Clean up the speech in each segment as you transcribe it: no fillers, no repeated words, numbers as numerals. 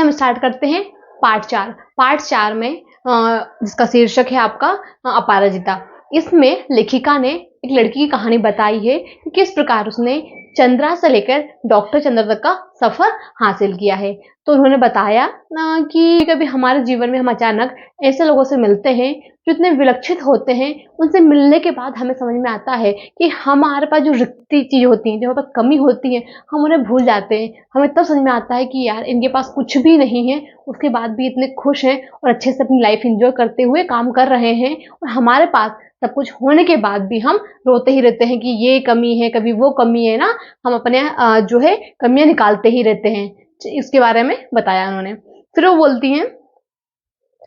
से हम स्टार्ट करते हैं पार्ट 4। पार्ट 4 में जिसका शीर्षक है आपका अपराजिता। इसमें लेखिका ने एक लड़की की कहानी बताई है कि किस प्रकार उसने चंद्रा से लेकर डॉक्टर चंद्रा तक का सफर हासिल किया है। तो उन्होंने बताया कि कभी हमारे जीवन में हम अचानक ऐसे लोगों से मिलते हैं जो इतने विलक्षित होते हैं, उनसे मिलने के बाद हमें समझ में आता है कि हमारे पास जो रिक्ति चीज होती है, जो हमारे पास कमी होती है, हम उन्हें भूल जाते हैं। हमें तब समझ में आता है कि यार इनके पास कुछ भी नहीं है, उसके बाद भी इतने खुश हैं और अच्छे से अपनी लाइफ एंजॉय करते हुए काम कर रहे हैं, और हमारे पास सब कुछ होने के बाद भी हम रोते ही रहते हैं कि ये कमी है, कभी वो कमी है ना, हम अपने जो है कमियां निकालते ही रहते हैं। इसके बारे में बताया उन्होंने। फिर वो बोलती हैं,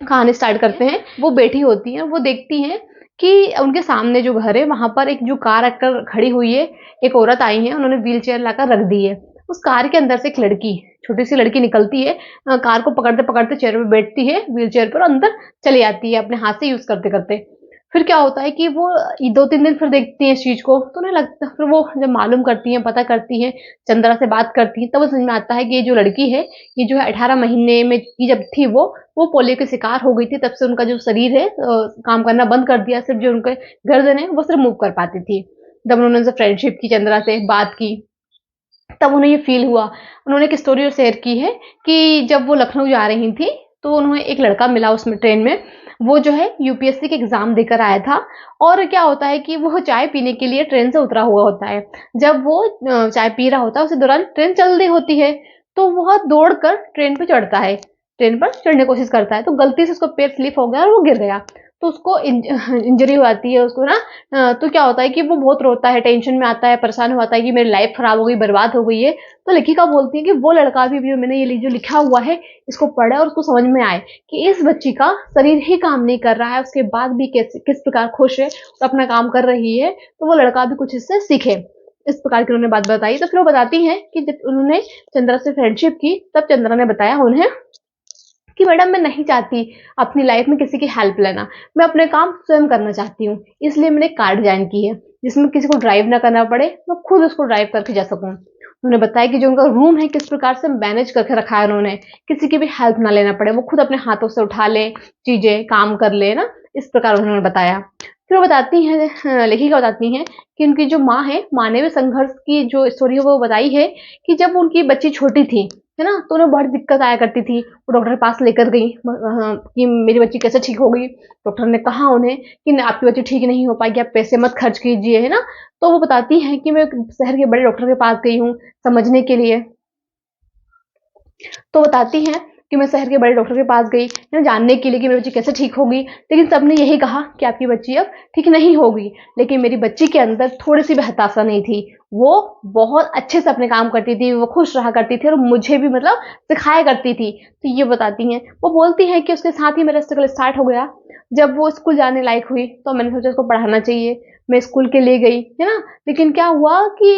कहानी स्टार्ट करते हैं। वो बैठी होती हैं, वो देखती हैं कि उनके सामने जो घर है वहां पर एक जो कार आकर खड़ी हुई है, एक औरत आई है, उन्होंने व्हील चेयर लाकर रख दी है। उस कार के अंदर से एक लड़की, छोटी सी लड़की निकलती है, कार को पकड़ते पकड़ते चेयर पे बैठती है, व्हील चेयर पर अंदर चली आती है अपने हाथ से यूज करते करते। फिर क्या होता है कि वो 2-3 दिन फिर देखती हैं इस चीज को, तो उन्हें लगता, फिर वो जब मालूम करती हैं, पता करती हैं, चंद्रा से बात करती हैं, तब वो समझ में आता है कि ये जो लड़की है, ये जो है 18 महीने में की जब थी वो पोलियो के शिकार हो गई थी। तब से उनका जो शरीर है काम करना बंद कर दिया, सिर्फ जो उनके गर्दन है वो सिर्फ मूव कर पाती थी। जब उन्होंने उनसे फ्रेंडशिप की, चंद्रा से बात की, तब उन्हें ये फील हुआ। उन्होंने एक स्टोरी और शेयर की है कि जब वो लखनऊ जा रही थी तो उन्हें एक लड़का मिला उसमें ट्रेन में, वो जो है यूपीएससी के एग्जाम देकर आया था। और क्या होता है कि वो चाय पीने के लिए ट्रेन से उतरा हुआ होता है। जब वो चाय पी रहा होता है, उसी दौरान ट्रेन चल रही होती है, तो वह दौड़कर ट्रेन पे चढ़ता है, ट्रेन पर चढ़ने की कोशिश करता है, तो गलती से उसको पैर स्लिप हो गया और वो गिर गया। तो उसको इंजरी हो जाती है उसको ना। तो क्या होता है कि वो बहुत रोता है, टेंशन में आता है, परेशान होता है कि मेरी लाइफ खराब हो गई, बर्बाद हो गई है। तो लेखिका बोलती है कि वो लड़का भी जो मैंने ये जो लिखा हुआ है इसको पढ़े और उसको समझ में आए कि इस बच्ची का शरीर ही काम नहीं कर रहा है, उसके बाद भी किस प्रकार खुश है और अपना काम कर रही है, तो वो लड़का भी कुछ इससे सीखे। इस प्रकार की उन्होंने बात बताई। तो फिर वो बताती हैं कि जब उन्होंने चंद्रा से फ्रेंडशिप की, तब चंद्रा ने बताया उन्हें कि मैडम मैं नहीं चाहती अपनी लाइफ में किसी की हेल्प लेना, मैं अपने काम स्वयं करना चाहती हूँ, इसलिए मैंने कार डिजाइन की है जिसमें किसी को ड्राइव ना करना पड़े, मैं खुद उसको ड्राइव करके जा सकूँ। उन्होंने बताया कि जो उनका रूम है किस प्रकार से मैनेज करके रखा है उन्होंने, किसी की भी हेल्प ना लेना पड़े, वो खुद अपने हाथों से उठा ले चीजें, काम कर ले ना, इस प्रकार उन्होंने बताया। फिर वो बताती हैं, लेखिका बताती हैं कि उनकी जो माँ है, माँ ने भी संघर्ष की जो स्टोरी है वो बताई है कि जब उनकी बच्ची छोटी थी, है ना, तो उन्हें बहुत दिक्कत आया करती थी। वो डॉक्टर के पास लेकर गई कि मेरी बच्ची कैसे ठीक होगी। डॉक्टर ने कहा उन्हें कि आपकी बच्ची ठीक नहीं हो पाएगी, आप पैसे मत खर्च कीजिए, है ना। तो वो बताती हैं कि मैं शहर के बड़े डॉक्टर के पास गई हूँ समझने के लिए। तो बताती हैं कि मैं शहर के बड़े डॉक्टर के पास गई है जानने के लिए कि मेरी बच्ची कैसे ठीक होगी, लेकिन सबने यही कहा कि आपकी बच्ची अब ठीक नहीं होगी। लेकिन मेरी बच्ची के अंदर थोड़ी सी भी हताशा नहीं थी, वो बहुत अच्छे से अपने काम करती थी, वो खुश रहा करती थी और मुझे भी मतलब सिखाया करती थी। तो ये बताती हैं। वो बोलती हैं कि उसके साथ ही मेरा स्ट्रगल स्टार्ट हो गया। जब वो स्कूल जाने लायक हुई तो मैंने सोचा उसको पढ़ाना चाहिए, मैं स्कूल के लिए गई, है ना। लेकिन क्या हुआ कि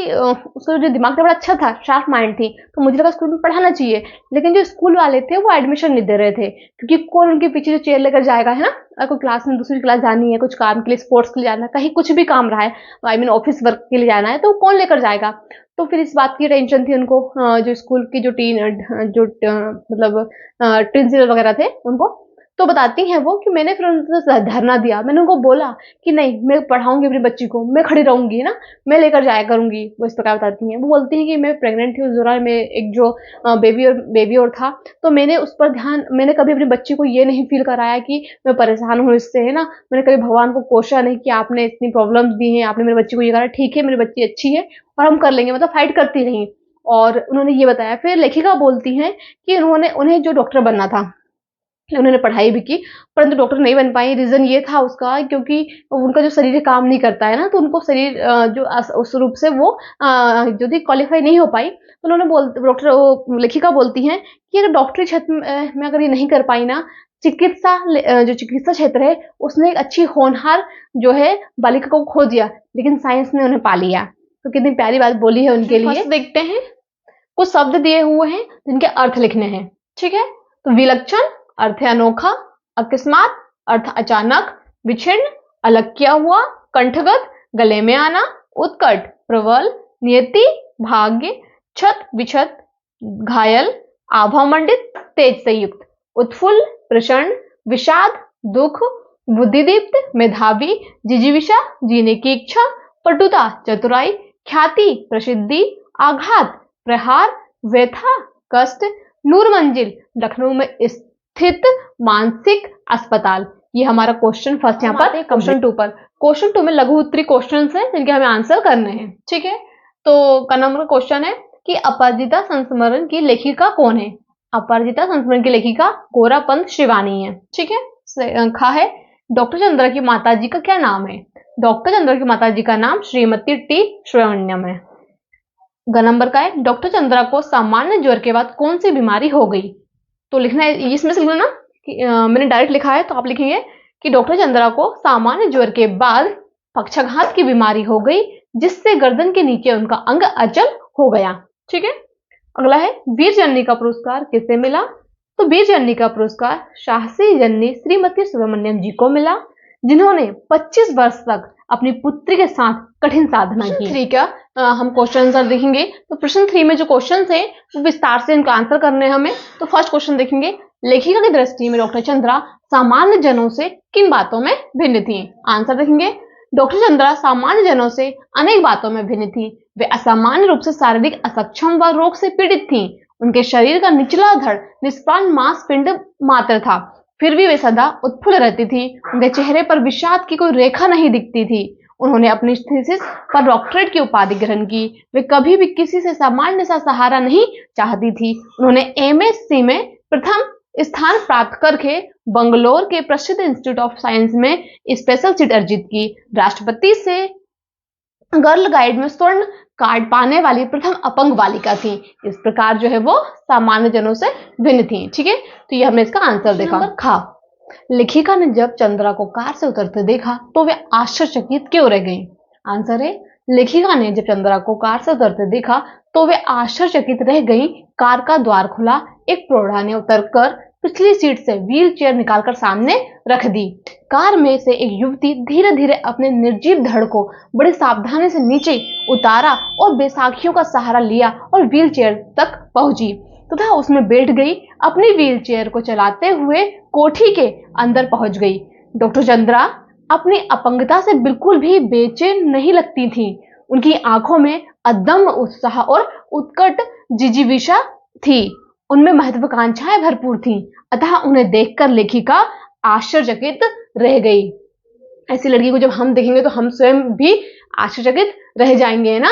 उसका जो दिमाग था बड़ा अच्छा था, शार्प माइंड थी, तो मुझे लगा स्कूल में पढ़ाना चाहिए। लेकिन जो स्कूल वाले थे वो एडमिशन नहीं दे रहे थे, क्योंकि कौन उनके पीछे जो चेयर लेकर जाएगा, है ना। अगर कोई क्लास में दूसरी क्लास जानी है, कुछ काम के लिए, स्पोर्ट्स के लिए जाना है, कहीं कुछ भी काम रहा है, आई मीन ऑफिस वर्क के लिए जाना है, तो कौन लेकर जाएगा। तो फिर इस बात की टेंशन थी उनको, जो स्कूल की जो मतलब प्रिंसिपल वगैरह थे उनको। तो बताती हैं वो कि मैंने फिर उनसे धरना दिया, मैंने उनको बोला कि नहीं मैं पढ़ाऊंगी अपनी बच्ची को, मैं खड़ी रहूंगी ना, मैं लेकर जाया करूंगी। वो इस प्रकार बताती हैं। वो बोलती हैं कि मैं प्रेग्नेंट थी उस दौरान, में एक जो बेबी और था, तो मैंने उस पर ध्यान, मैंने कभी अपनी बच्ची को ये नहीं फील कराया कि मैं परेशान हूँ इससे, है ना। मैंने कभी भगवान को कोशा नहीं कि आपने इतनी प्रॉब्लम्स दी हैं, आपने मेरी बच्ची को ये कहा, ठीक है मेरी बच्ची अच्छी है और हम कर लेंगे, मतलब फाइट करती रही। और उन्होंने ये बताया। फिर लेखिका बोलती हैं कि उन्हें जो डॉक्टर बनना था, उन्होंने पढ़ाई भी की, परंतु डॉक्टर नहीं बन पाई। रीजन ये था उसका क्योंकि उनका जो शरीर काम नहीं करता है ना, तो उनको शरीर उस रूप से वो जो थी क्वालिफाई नहीं हो पाई। तो उन्होंने डॉक्टर लेखिका बोलती हैं कि अगर डॉक्टरी क्षेत्र में अगर ये नहीं कर पाई ना, जो चिकित्सा क्षेत्र है उसने एक अच्छी होनहार जो है बालिका को खो दिया, लेकिन साइंस ने उन्हें पा लिया। तो कितनी प्यारी बात बोली है उनके लिए। देखते हैं, कुछ शब्द दिए हुए हैं जिनके अर्थ लिखने हैं, ठीक है। तो विलक्षण अर्थ है अनोखा, अकस्मात अर्थ अचानक, विच्छिन्न अलग किया हुआ, कंठगत गले में आना, उत्कट प्रबल, नियति भाग्य, छत विछत घायल, आभामंडित, तेज से युक्त, उत्फुल्ल, प्रसन्न, विषाद, दुख, बुद्धिदीप्त, मेधावी, जिजीविषा, जीने की इच्छा, पटुता, चतुराई, ख्याति, प्रसिद्धि, आघात, प्रहार, व्यथा, कष्ट, नूर मंजिल, लखनऊ में स्थित मानसिक अस्पताल। ये हमारा क्वेश्चन फर्स्ट यहाँ पर क्वेश्चन 2 पर। क्वेश्चन 2 में लघु उत्तरी क्वेश्चन है जिनके हमें आंसर करने हैं। ठीक है, तो का नंबर क्वेश्चन है कि अपराजिता संस्मरण की लेखिका कौन है? अपराजिता संस्मरण की लेखिका कोरापंत शिवानी है। ठीक है, खा है डॉक्टर चंद्रा की माताजी का क्या नाम है? डॉक्टर चंद्रा की माताजी का नाम श्रीमती टी सुब्रमण्यम है। ग नंबर का है डॉक्टर चंद्रा को सामान्य ज्वर के बाद कौन सी बीमारी हो गई? तो लिखना है इसमें से लिखना कि मैंने डायरेक्ट लिखा है तो आप लिखेंगे कि डॉक्टर चंद्रा को सामान्य ज्वर के बाद पक्षाघात की बीमारी हो गई जिससे गर्दन के नीचे उनका अंग अचल हो गया। ठीक है, अगला है वीर जननी का पुरस्कार किसे मिला? तो वीर जननी का पुरस्कार शाहसी जननी श्रीमती सुब्रमण्यम जी को मिला जिन्होंने 25 वर्ष तक अपनी पुत्री के साथ कठिन साधना की। 3 का हम क्वेश्चन आंसर देखेंगे। तो प्रश्न 3 में जो क्वेश्चन है वो विस्तार से इनका आंसर करने हैं हमें। तो फर्स्ट क्वेश्चन देखेंगे, लेखिका की दृष्टि में डॉक्टर चंद्रा सामान्य जनों से किन बातों में भिन्न थी? आंसर देखेंगे, डॉक्टर चंद्रा सामान्य जनों से अनेक बातों में भिन्न थी। वे असामान्य रूप से शारीरिक असक्षम व रोग से पीड़ित थीं। उनके शरीर का निचला धड़ निष्प्राण मांसपिंड मात्र था, फिर भी वे सदा उत्फुल्ल रहती थी। उनके चेहरे पर विषाद की कोई रेखा नहीं दिखती थी। उन्होंने अपनी थीसिस पर डॉक्टरेट की उपाधि ग्रहण की। वे कभी भी किसी से सामान्य सा सहारा नहीं चाहती थी। उन्होंने एमएससी में प्रथम स्थान प्राप्त करके बंगलोर के प्रसिद्ध इंस्टीट्यूट ऑफ साइंस में स्पेशल सीट अर्जित की। राष्ट्रपति से गर्ल गाइड में स्वर्ण कार्ड पाने वाली प्रथम अपंग बालिका थी। इस प्रकार जो है वो सामान्य जनों से भिन्न थी। ठीक है, तो ये हमने इसका आंसर देखा। खा, लेखिका ने जब चंद्रा को कार से उतरते देखा तो वे आश्चर्यचकित क्यों रह गईं? आंसर है, लेखिका ने जब चंद्रा को कार से उतरते देखा तो वे आश्चर्यचकित रह गईं। कार का द्वार खुला, एक प्रौढ़ा ने उतरकर पिछली सीट से व्हील चेयर निकालकर सामने रख दी। कार में से एक युवती धीरे धीरे अपने निर्जीव धड़ को बड़ी सावधानी से नीचे उतारा और बैसाखियों का सहारा लिया और व्हील चेयर तक पहुंची तथा उसमें बैठ गई। अपनी व्हील चेयर को चलाते हुए कोठी के अंदर पहुंच गई। डॉक्टर चंद्रा अपनी अपंगता से बिल्कुल भी बेचैन नहीं लगती थी। उनकी आंखों में अदम्य उत्साह और उत्कट जिजीविषा थी। उनमें महत्वाकांक्षाएं भरपूर थीं, अतः उन्हें देखकर लेखिका आश्चर्यचकित रह गई। ऐसी लड़की को जब हम देखेंगे तो हम स्वयं भी आश्चर्यचकित रह जाएंगे, है ना।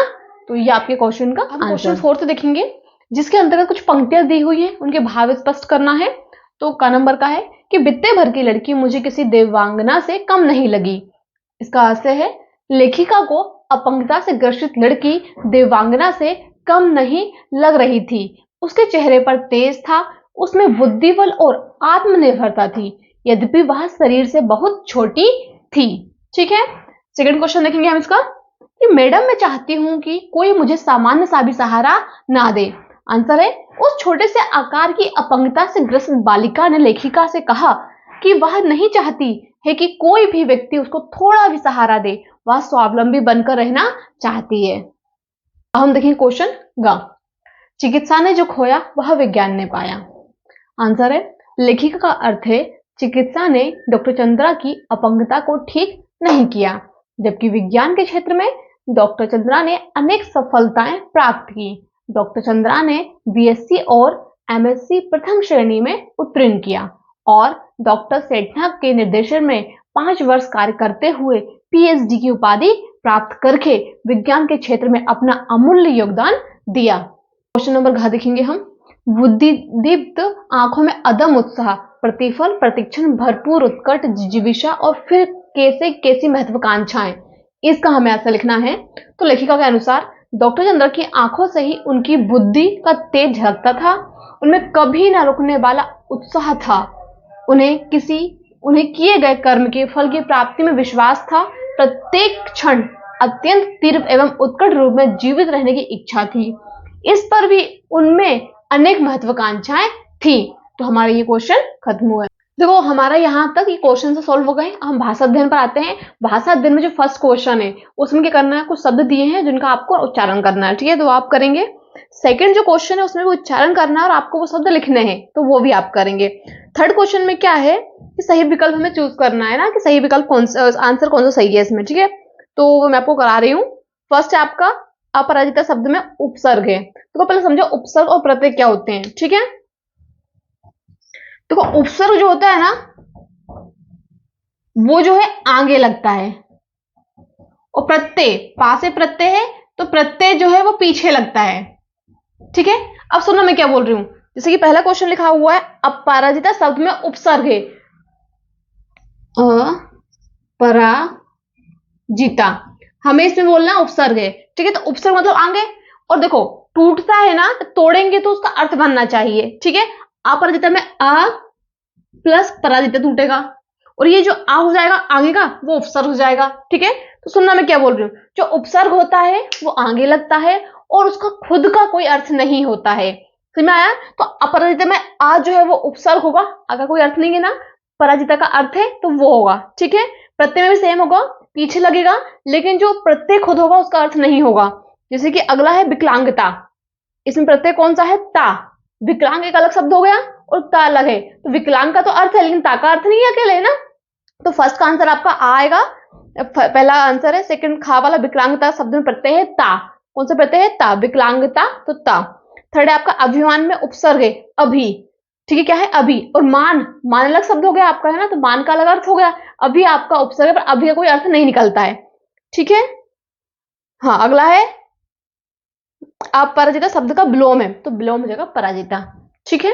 तो ये आपके क्वेश्चन का आंसर। क्वेश्चन 4 देखेंगे जिसके अंतर्गत कुछ पंक्तियां दी हुई है, उनके भाव स्पष्ट करना है। तो का नंबर का है कि बित्ते भर की लड़की मुझे किसी देवांगना से कम नहीं लगी। इसका आशय है, लेखिका को अपंगता से ग्रसित लड़की देवांगना से कम नहीं लग रही थी। उसके चेहरे पर तेज था, उसमें बुद्धिबल और आत्मनिर्भरता थी, यद्यपि वह शरीर से बहुत छोटी थी। ठीक है, सेकंड क्वेश्चन देखेंगे हम इसका कि मैडम मैं चाहती हूं कि कोई मुझे सामान्य सा भी सहारा ना दे। आंसर है, उस छोटे से आकार की अपंगता से ग्रसित बालिका ने लेखिका से कहा कि वह नहीं चाहती है कि कोई भी व्यक्ति उसको थोड़ा भी सहारा दे, वह स्वावलंबी बनकर रहना चाहती है। अब हम देखेंगे क्वेश्चन ग, चिकित्सा ने जो खोया वह विज्ञान ने पाया। आंसर है, लेखिका का अर्थ है चिकित्सा ने डॉक्टर चंद्रा की अपंगता को ठीक नहीं किया, जबकि विज्ञान के क्षेत्र में डॉक्टर चंद्रा ने अनेक सफलताएं प्राप्त की। डॉक्टर चंद्रा ने बीएससी और एमएससी प्रथम श्रेणी में उत्तीर्ण किया और डॉक्टर सेठना के निर्देशन में 5 वर्ष कार्य करते हुए पीएचडी की उपाधि प्राप्त करके विज्ञान के क्षेत्र में अपना अमूल्य योगदान दिया। क्वेश्चन नंबर घ देखेंगे हम, बुद्धिदीप्त आंखों में अदम उत्साह, प्रतिफल प्रतीक्षण, भरपूर उत्कट जिजीविषा और फिर कैसी महत्वाकांक्षाएं, इसका हमें ऐसा लिखना है। तो लेखिका के अनुसार डॉक्टर चंद्रा की आंखों से ही उनकी बुद्धि का तेज झलकता था। उनमें कभी न रुकने वाला उत्साह था। उन्हें किए गए कर्म के फल की प्राप्ति में विश्वास था। प्रत्येक क्षण अत्यंत तीव्र एवं उत्कट रूप में जीवित रहने की इच्छा थी। इस पर भी उनमें अनेक महत्वाकांक्षाएं थी। तो हमारा ये क्वेश्चन खत्म हुआ। देखो हमारा यहाँ तक ये क्वेश्चन से सॉल्व हो गए। हम भाषा अध्ययन पर आते हैं। भाषा अध्ययन में जो फर्स्ट क्वेश्चन है उसमें क्या करना है, कुछ शब्द दिए हैं जिनका आपको उच्चारण करना है। ठीक है, तो आप करेंगे सेकंड जो क्वेश्चन है उसमें भी उच्चारण करना है और आपको वो शब्द लिखने हैं, तो वो भी आप करेंगे। थर्ड क्वेश्चन में क्या है कि सही विकल्प हमें चूज करना है ना, कि सही विकल्प कौन सा, आंसर कौन सा सही है इसमें, ठीक है। तो वो मैं आपको करा रही हूँ। फर्स्ट है आपका अपराजिता शब्द में उपसर्ग है, तो पहले समझो उपसर्ग और प्रत्यय क्या होते हैं, ठीक है। देखो उपसर्ग जो होता है ना वो जो है आगे लगता है, और प्रत्यय पास से प्रत्यय है तो प्रत्यय जो है वो पीछे लगता है, ठीक है। अब सुनो मैं क्या बोल रही हूं, जैसे कि पहला क्वेश्चन लिखा हुआ है अपराजिता शब्द में उपसर्ग है अपराजिता, हमें इसमें बोलना उपसर्ग है, ठीक है। तो उपसर्ग मतलब आगे, और देखो टूटता है ना तो तोड़ेंगे तो उसका अर्थ बनना चाहिए, ठीक है। अपराजिता में अ प्लस पराजिता टूटेगा, और ये जो आ हो जाएगा आगे का वो उपसर्ग हो जाएगा, ठीक है। तो सुनना मैं क्या बोल रही हूँ, जो उपसर्ग होता है वो आगे लगता है और उसका खुद का कोई अर्थ नहीं होता है, समझ में आया। तो अपराजिता में आ जो है वो उपसर्ग होगा, अगर कोई अर्थ नहीं है ना, पराजिता का अर्थ है तो वो होगा, ठीक है। प्रत्यय में भी सेम होगा, पीछे लगेगा, लेकिन जो प्रत्यय खुद होगा उसका अर्थ नहीं होगा। जैसे कि अगला है विकलांगता, इसमें प्रत्यय कौन सा है, ता। विकलांग एक अलग शब्द हो गया और ता अलग है, तो विकलांग का तो अर्थ है लेकिन ता का अर्थ नहीं है अकेले, है ना। तो फर्स्ट का आंसर आपका आ आएगा, पहला आंसर है। सेकंड खा वाला विकलांगता शब्द में प्रत्यय है ता, कौन सा प्रत्यय है, ता, विकलांगता तो ता। थर्ड है आपका अभिमान में उपसर्ग है अभी, ठीक है, क्या है अभी। और मान, मान अलग शब्द हो गया आपका, है ना, तो मान का अलग अर्थ हो गया, अभी आपका उपसर्ग है पर अभी का कोई अर्थ नहीं निकलता है, ठीक है। हाँ अगला है अपराजिता शब्द का विलोम है, तो विलोम हो जाएगा पराजिता, ठीक है।